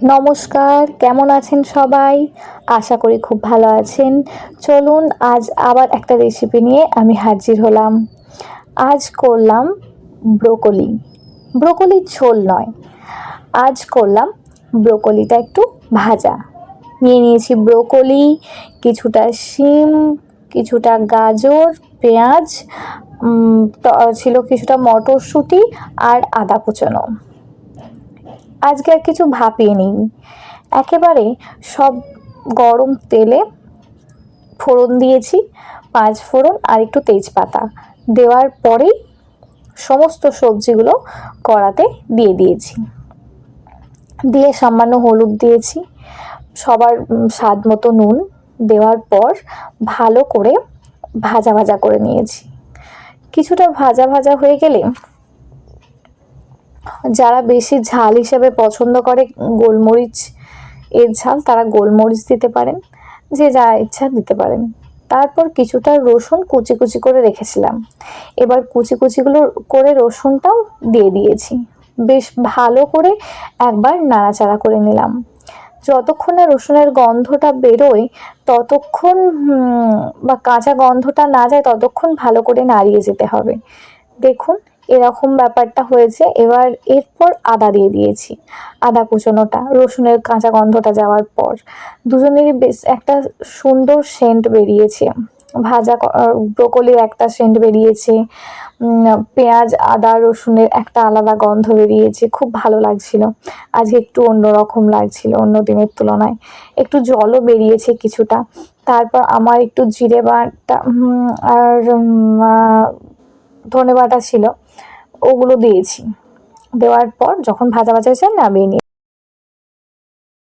নমস্কার, কেমন আছেন সবাই? আশা করি খুব ভালো আছেন। চলুন আজ আবার একটা রেসিপি নিয়ে আমি হাজির হলাম। আজ করলাম ব্রোকলি। ব্রোকলির ঝোল নয়, আজ করলাম ব্রোকলিটা একটু ভাজা। নিয়েছি ব্রোকলি, কিছুটা শিম, কিছুটা গাজর, পেঁয়াজ, ছিল কিছুটা মটরশুঁটি আর আদা কুচনো। আজকে আর কিছু ভাপিয়ে নিই, একেবারে সব গরম তেলে ফোড়ন দিয়েছি, 5 ফোড়ন আর একটু তেজপাতা দেওয়ার পরেই সমস্ত সবজিগুলো কড়াতে দিয়ে দিয়েছি। দিয়ে সামান্য হলুদ দিয়েছি, সবার স্বাদ মতো নুন দেওয়ার পর ভালো করে ভাজা ভাজা করে নিয়েছি। কিছুটা ভাজা ভাজা হয়ে গেলে যারা বেশি ঝাল হিসেবে পছন্দ করে গোলমরিচ এর ঝাল, তারা গোলমরিচ দিতে পারেন, যে যা ইচ্ছা দিতে পারেন। তারপর কিছুটা রসুন কুচি কুচি করে রেখেছিলাম, এবার কুচি কুচিগুলো করে রসুনটাও দিয়ে দিয়েছি। বেশ ভালো করে একবার নাড়াচাড়া করে নিলাম। যতক্ষণ না রসুনের গন্ধটা বেরোয় ততক্ষণ বা কাঁচা গন্ধটা না যায় ততক্ষণ ভালো করে নাড়িয়ে যেতে হবে। দেখুন এরকম ব্যাপারটা হয়েছে। এবার এরপর আদা দিয়ে দিয়েছি, আদা কুচনোটা রসুনের কাঁচা গন্ধটা যাওয়ার পর দুজনেরই বেশ একটা সুন্দর সেন্ট বেরিয়েছে। ভাজা ব্রোকলির একটা সেন্ট বেরিয়েছে, পেঁয়াজ আদা রসুনের একটা আলাদা গন্ধ বেরিয়েছে, খুব ভালো লাগছিল। আজকে একটু অন্যরকম লাগছিল অন্য দিনের তুলনায়, একটু জলও বেরিয়েছে কিছুটা। তারপর আমার একটু জিরে বাটা আর ধনে বাটা ছিল, ওগুলো দিয়েছি। দেওয়ার পর যখন ভাজা ভাজা হয়েছে নামিয়ে নিয়ে